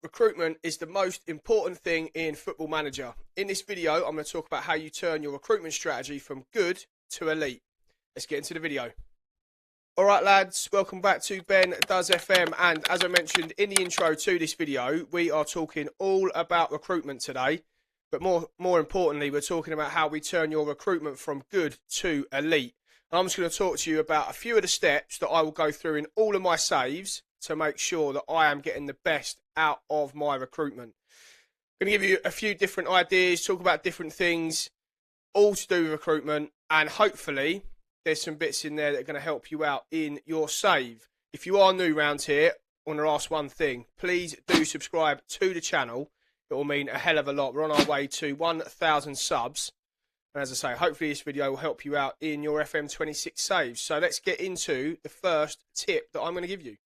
Recruitment is the most important thing in Football Manager. In this video, I'm going to talk about how you turn your recruitment strategy from good to elite. Let's get into the video. Alright lads, welcome back to Ben Does FM, and as I mentioned in the intro to this video, we are talking all about recruitment today, but more importantly, we're talking about how we turn your recruitment from good to elite. And I'm just going to talk to you about a few of the steps that I will go through in all of my saves to make sure that I am getting the best out of my recruitment. I'm going to give you a few different ideas, talk about different things, all to do with recruitment, and hopefully there's some bits in there that are going to help you out in your save. If you are new around here, I want to ask one thing. Please do subscribe to the channel. It will mean a hell of a lot. We're on our way to 1,000 subs. And as I say, hopefully this video will help you out in your FM26 saves. So let's get into the first tip that I'm going to give you.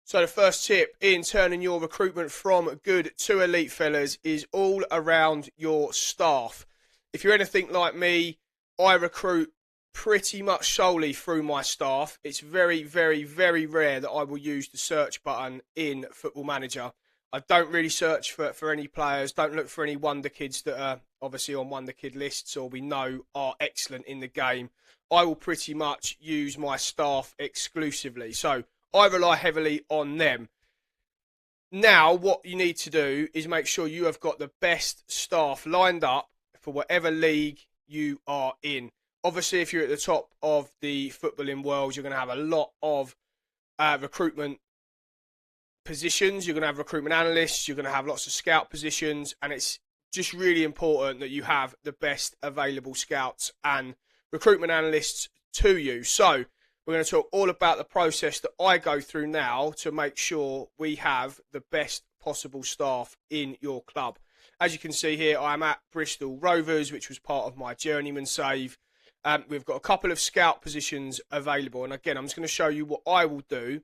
So the first tip in turning your recruitment from good to elite, fellas, is all around your staff. If you're anything like me, I recruit pretty much solely through my staff. It's very, very, very rare that I will use the search button in Football Manager. I don't really search for any players, don't look for any Wonderkids that are obviously on Wonderkid lists or we know are excellent in the game. I will pretty much use my staff exclusively. So I rely heavily on them. Now, what you need to do is make sure you have got the best staff lined up for whatever league you are in. Obviously, if you're at the top of the footballing world, you're going to have a lot of recruitment positions. You're going to have recruitment analysts. You're going to have lots of scout positions. And it's just really important that you have the best available scouts and recruitment analysts to you. So we're going to talk all about the process that I go through now to make sure we have the best possible staff in your club. As you can see here, I'm at Bristol Rovers, which was part of my journeyman save. We've got a couple of scout positions available. And again, I'm just going to show you what I will do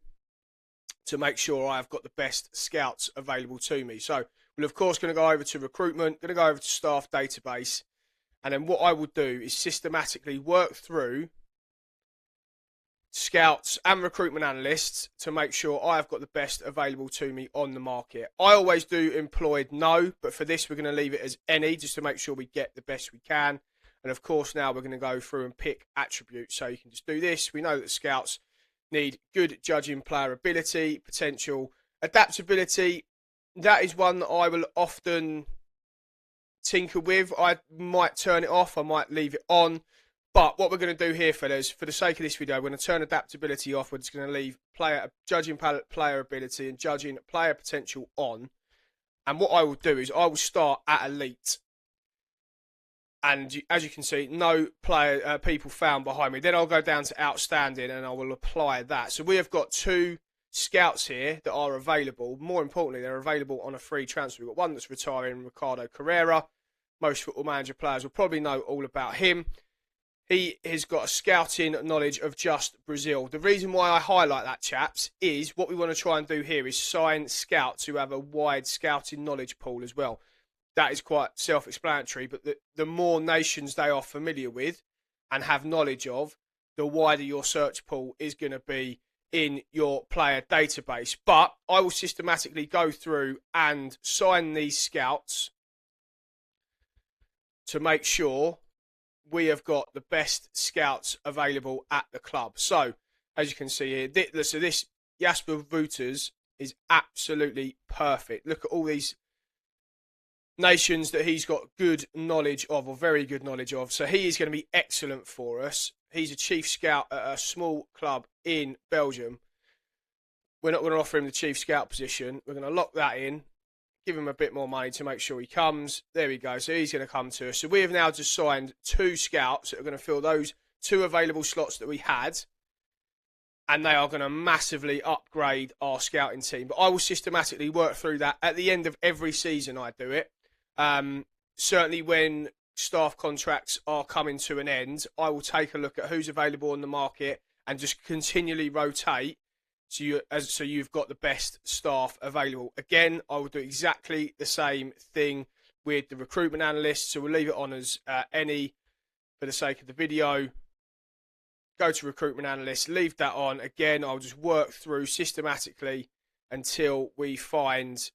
to make sure I've got the best scouts available to me. So we're of course going to go over to recruitment, going to go over to staff database. And then what I will do is systematically work through scouts and recruitment analysts to make sure I've got the best available to me on the market. I always do employed no, but for this we're going to leave it as any just to make sure we get the best we can. And of course now we're going to go through and pick attributes. So you can just do this. We know that scouts need good judging player ability, potential, adaptability. That is one that I will often tinker with. I might turn it off. I might leave it on. But what we're going to do here, fellas, for the sake of this video, we're going to turn adaptability off. We're just going to leave judging player ability and judging player potential on. And what I will do is I will start at elite. And as you can see, no people found behind me. Then I'll go down to outstanding and I will apply that. So we have got two scouts here that are available. More importantly, they're available on a free transfer. We've got one that's retiring, Ricardo Carrera. Most Football Manager players will probably know all about him. He has got a scouting knowledge of just Brazil. The reason why I highlight that, chaps, is what we want to try and do here is sign scouts who have a wide scouting knowledge pool as well. That is quite self-explanatory, but the more nations they are familiar with and have knowledge of, the wider your search pool is going to be in your player database. But I will systematically go through and sign these scouts to make sure we have got the best scouts available at the club. So, as you can see here, this Jasper Wouters is absolutely perfect. Look at all these nations that he's got good knowledge of, or very good knowledge of. So he is going to be excellent for us. He's a chief scout at a small club in Belgium. We're not going to offer him the chief scout position. We're going to lock that in, give him a bit more money to make sure he comes. There we go. So he's going to come to us. So we have now just signed two scouts that are going to fill those two available slots that we had. And they are going to massively upgrade our scouting team. But I will systematically work through that. At the end of every season, I do it. Certainly when staff contracts are coming to an end, I will take a look at who's available on the market and just continually rotate so you've got the best staff available. Again, I will do exactly the same thing with the recruitment analysts. So we'll leave it on as any for the sake of the video. Go to recruitment analyst, leave that on. Again, I'll just work through systematically until we find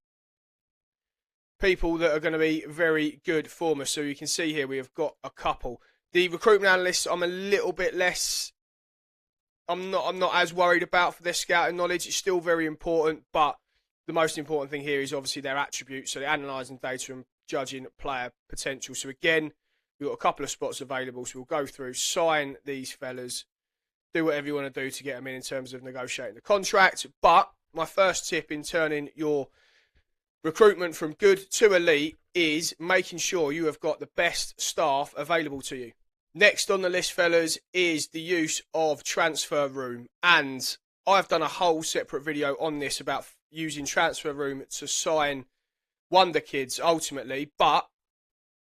people that are going to be very good for us. So you can see here we have got a couple. The recruitment analysts, I'm a little bit less. I'm not as worried about for their scouting knowledge. It's still very important, but the most important thing here is obviously their attributes. So they're analysing data and judging player potential. So again, we've got a couple of spots available. So we'll go through, sign these fellas, do whatever you want to do to get them in terms of negotiating the contract. But my first tip in turning your recruitment from good to elite is making sure you have got the best staff available to you. Next on the list, fellas, is the use of Transfer Room. And I've done a whole separate video on this about using Transfer Room to sign Wonderkids ultimately, but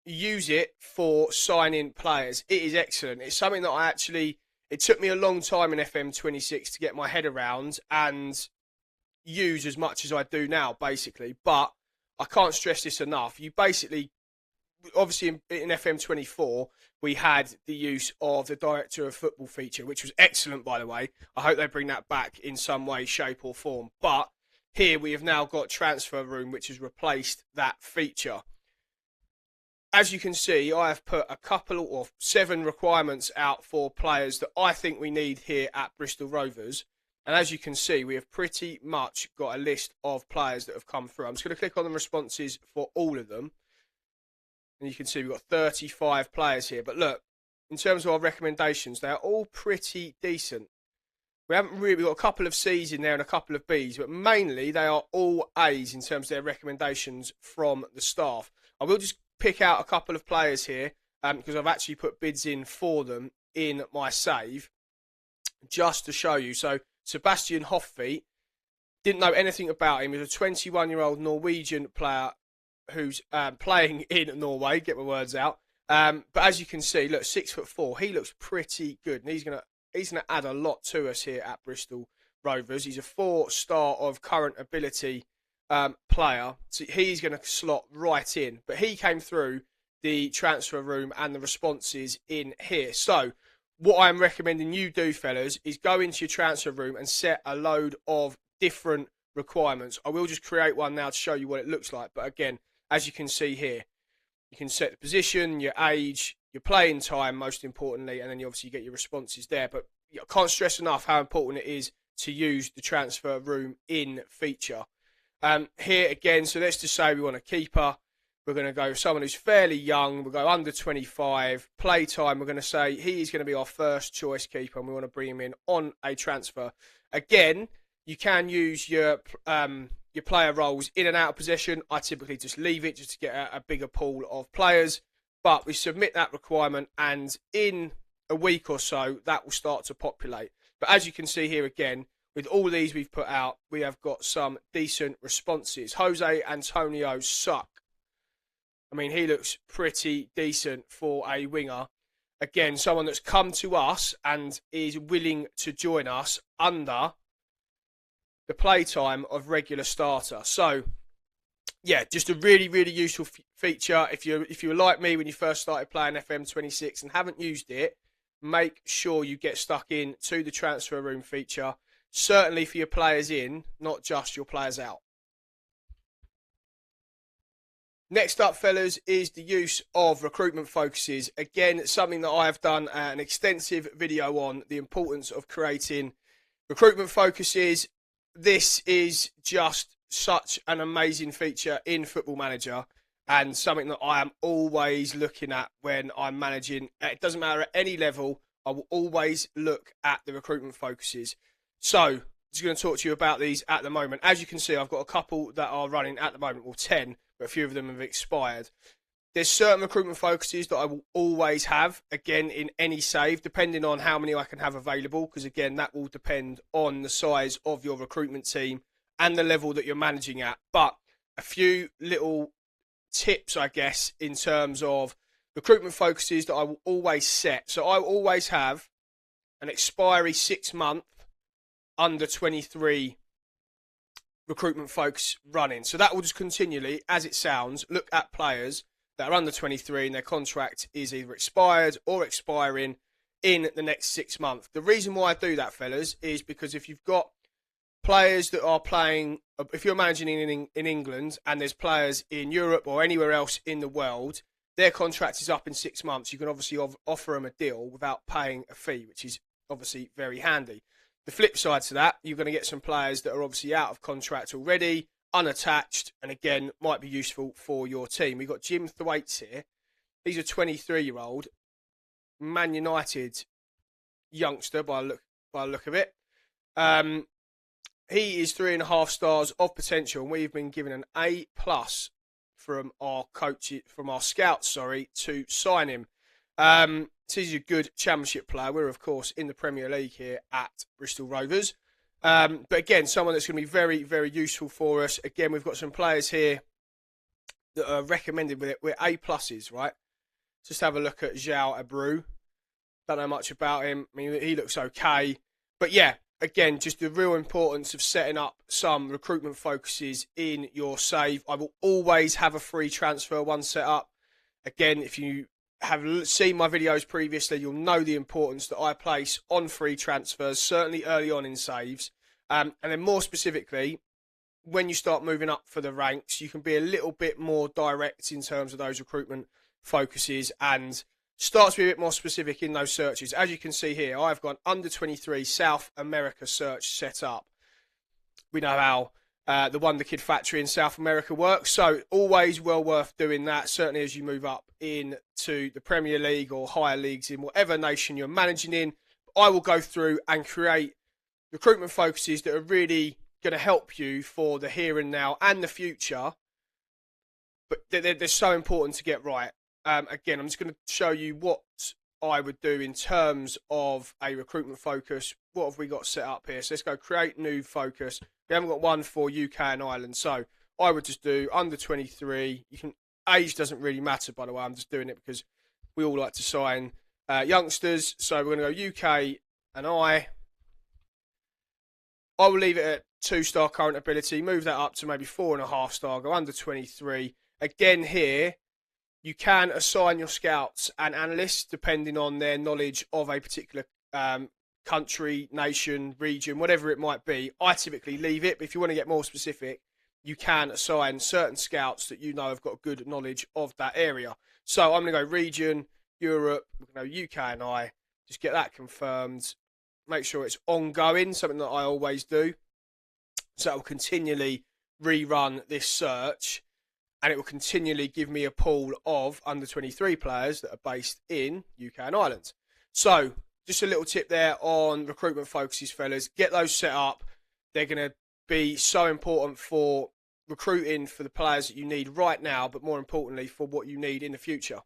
use it for signing players. It is excellent. It's something that it took me a long time in FM26 to get my head around and use as much as I do now, basically. But I can't stress this enough. You basically, obviously in FM24, we had the use of the Director of Football feature, which was excellent, by the way. I hope they bring that back in some way, shape or form. But here we have now got Transfer Room, which has replaced that feature. As you can see, I have put a couple or 7 requirements out for players that I think we need here at Bristol Rovers. And as you can see, we have pretty much got a list of players that have come through. I'm just going to click on the responses for all of them. And you can see we've got 35 players here. But look, in terms of our recommendations, they're all pretty decent. We've got a couple of C's in there and a couple of B's, but mainly they are all A's in terms of their recommendations from the staff. I will just pick out a couple of players here because I've actually put bids in for them in my save just to show you. So Sebastian Hoffeet, didn't know anything about him. He's a 21-year-old Norwegian player who's playing in Norway, get my words out. But as you can see, look, 6'4", he looks pretty good, and he's gonna add a lot to us here at Bristol Rovers. He's a 4-star of current ability player, so he's going to slot right in. But he came through the Transfer Room and the responses in here. So what I'm recommending you do, fellas, is go into your Transfer Room and set a load of different requirements. I will just create one now to show you what it looks like. But again, as you can see here, you can set the position, your age, your playing time, most importantly, and then you obviously get your responses there. But I can't stress enough how important it is to use the Transfer Room in feature. Here again, so let's just say we want a keeper. We're going to go with someone who's fairly young. We'll go under 25. Play time, we're going to say he's going to be our first choice keeper, and we want to bring him in on a transfer. Again, you can use your player roles in and out of possession. I typically just leave it just to get a bigger pool of players. But we submit that requirement, and in a week or so, that will start to populate. But as you can see here again, with all these we've put out, we have got some decent responses. Jose Antonio Suck. I mean, he looks pretty decent for a winger. Again, someone that's come to us and is willing to join us under the playtime of regular starter. So, yeah, just a really, really useful feature. If you were like me when you first started playing FM26 and haven't used it, make sure you get stuck in to the Transfer Room feature. Certainly for your players in, not just your players out. Next up, fellas, is the use of recruitment focuses. Again, something that I have done an extensive video on, the importance of creating recruitment focuses. This is just such an amazing feature in Football Manager and something that I am always looking at when I'm managing. It doesn't matter at any level, I will always look at the recruitment focuses. So, I'm just going to talk to you about these at the moment. As you can see, I've got a couple that are running at the moment, well 10, but a few of them have expired. There's certain recruitment focuses that I will always have, again, in any save, depending on how many I can have available, because again, that will depend on the size of your recruitment team and the level that you're managing at. But a few little tips, I guess, in terms of recruitment focuses that I will always set. So I will always have an expiry 6-month under 23 recruitment focus running. So that will just continually, as it sounds, look at players that are under 23 and their contract is either expired or expiring in the next 6 months. The reason why I do that, fellas, is because if you've got players that are playing, if you're managing in England and there's players in Europe or anywhere else in the world, their contract is up in 6 months. You can obviously offer them a deal without paying a fee, which is obviously very handy. The flip side to that, you're going to get some players that are obviously out of contract already, unattached, and again, might be useful for your team. We've got Jim Thwaites here. He's a 23-year-old Man United youngster by the look of it. He is 3.5 stars of potential, and we've been given an A+ from our scouts, to sign him. So he's a good championship player. We're, of course, in the Premier League here at Bristol Rovers. But again, someone that's going to be very, very useful for us. Again, we've got some players here that are recommended with it. We're A+, right? Just have a look at João Abreu. Don't know much about him. I mean, he looks okay. But yeah, again, just the real importance of setting up some recruitment focuses in your save. I will always have a free transfer one set up. Again, if you have seen my videos previously, you'll know the importance that I place on free transfers, certainly early on in saves. And then more specifically, when you start moving up for the ranks, you can be a little bit more direct in terms of those recruitment focuses and start to be a bit more specific in those searches. As you can see here, I've got under 23 South America search set up. We know how the Wonderkid factory in South America works, so always well worth doing that, certainly as you move up into the Premier League or higher leagues in whatever nation you're managing in. I will go through and create recruitment focuses that are really going to help you for the here and now and the future, but they're so important to get right. Again, I'm just going to show you what I would do in terms of a recruitment focus. What have we got set up here? So let's go create new focus. We haven't got one for UK and Ireland, so I would just do under 23. Age doesn't really matter, by the way. I'm just doing it because we all like to sign youngsters. So we're going to go UK and I will leave it at 2-star current ability. Move that up to maybe 4.5 star. Go under 23. Again here, you can assign your scouts and analysts depending on their knowledge of a particular country, nation, region, whatever it might be. I typically leave it, but if you want to get more specific, you can assign certain scouts that you know have got good knowledge of that area. So I'm going to go region, Europe, we're going to go UK and I, just get that confirmed. Make sure it's ongoing, something that I always do. So it will continually rerun this search, and it will continually give me a pool of under 23 players that are based in UK and Ireland. So just a little tip there on recruitment focuses, fellas. Get those set up. They're going to be so important for recruiting for the players that you need right now, but more importantly for what you need in the future.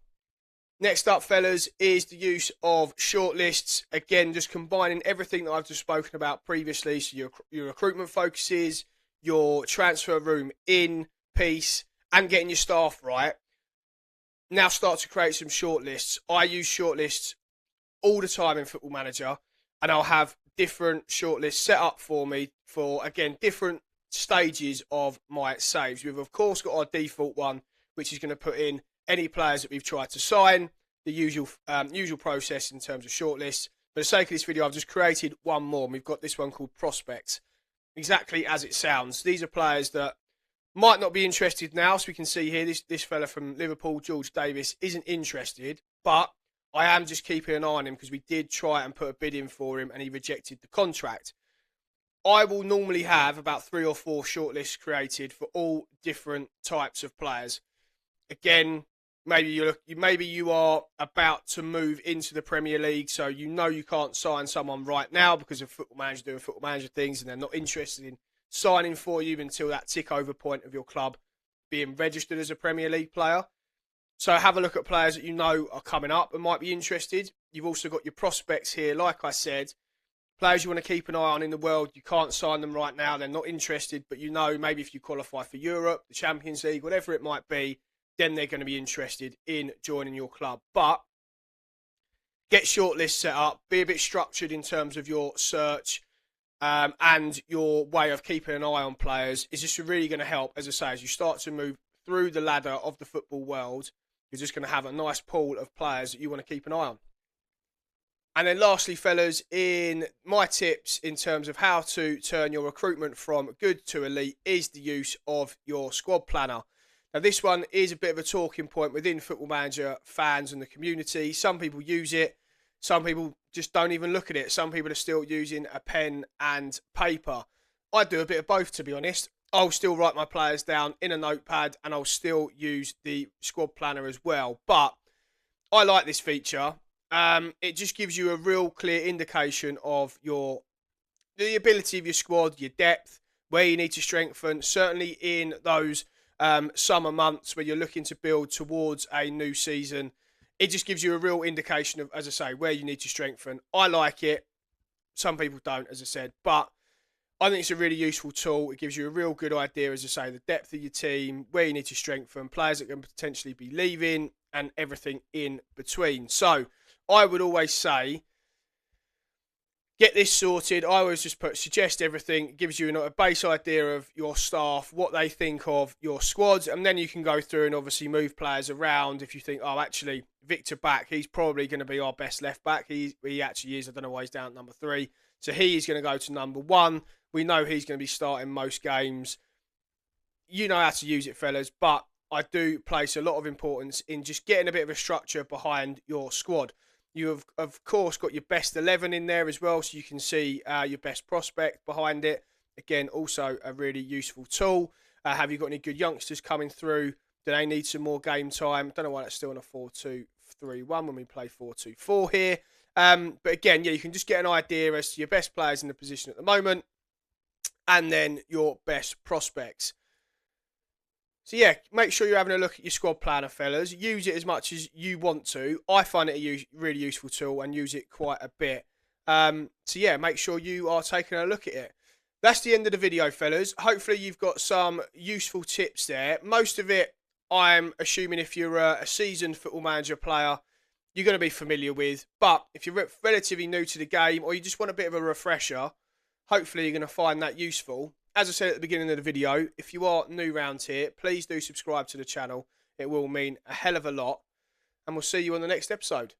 Next up, fellas, is the use of shortlists. Again, just combining everything that I've just spoken about previously. So your recruitment focuses, your transfer room in piece, and getting your staff right. Now start to create some shortlists. I use shortlists all the time in Football Manager, and I'll have different shortlists set up for me for, again, different stages of my saves. We've, of course, got our default one, which is going to put in any players that we've tried to sign, the usual process in terms of shortlists. For the sake of this video, I've just created one more, and we've got this one called Prospects. Exactly as it sounds. These are players that might not be interested now. So we can see here, this fella from Liverpool, George Davis, isn't interested, but I am just keeping an eye on him because we did try and put a bid in for him and he rejected the contract. I will normally have about 3 or 4 shortlists created for all different types of players. Again, maybe you are about to move into the Premier League, so you know you can't sign someone right now because of Football Manager doing Football Manager things, and they're not interested in signing for you until that tick over point of your club being registered as a Premier League player. So have a look at players that you know are coming up and might be interested. You've also got your prospects here, like I said. Players you want to keep an eye on in the world. You can't sign them right now. They're not interested, but you know maybe if you qualify for Europe, the Champions League, whatever it might be, then they're going to be interested in joining your club. But get shortlists set up. Be a bit structured in terms of your search and your way of keeping an eye on players. Is just really going to help, as I say, as you start to move through the ladder of the football world. You're just going to have a nice pool of players that you want to keep an eye on. And then lastly, fellas, in my tips in terms of how to turn your recruitment from good to elite is the use of your squad planner. Now, this one is a bit of a talking point within Football Manager fans and the community. Some people use it. Some people just don't even look at it. Some people are still using a pen and paper. I do a bit of both, to be honest. I'll still write my players down in a notepad and I'll still use the squad planner as well. But I like this feature. It just gives you a real clear indication of the ability of your squad, your depth, where you need to strengthen. Certainly in those summer months where you're looking to build towards a new season, it just gives you a real indication of, as I say, where you need to strengthen. I like it. Some people don't, as I said, but I think it's a really useful tool. It gives you a real good idea, as I say, the depth of your team, where you need to strengthen, players that can potentially be leaving, and everything in between. So I would always say, get this sorted. I always just suggest everything. It gives you a base idea of your staff, what they think of your squads, and then you can go through and obviously move players around. If you think, oh, actually, Victor back, he's probably going to be our best left back. He actually is. I don't know why he's down at number 3. So he is going to go to number 1. We know he's going to be starting most games. You know how to use it, fellas, but I do place a lot of importance in just getting a bit of a structure behind your squad. You have, of course, got your best 11 in there as well, so you can see your best prospect behind it. Again, also a really useful tool. Have you got any good youngsters coming through? Do they need some more game time? Don't know why that's still on a 4-2-3-1 when we play 4-2-4 here. But again, yeah, you can just get an idea as to your best players in the position at the moment and then your best prospects. So yeah, make sure you're having a look at your squad planner, fellas. Use it as much as you want to. I find it a really useful tool and use it quite a bit. So yeah, make sure you are taking a look at it. That's the end of the video, fellas. Hopefully you've got some useful tips there. Most of it, I'm assuming if you're a seasoned Football Manager player, you're going to be familiar with. But if you're relatively new to the game or you just want a bit of a refresher, hopefully you're going to find that useful. As I said at the beginning of the video, if you are new round here, please do subscribe to the channel. It will mean a hell of a lot. And we'll see you on the next episode.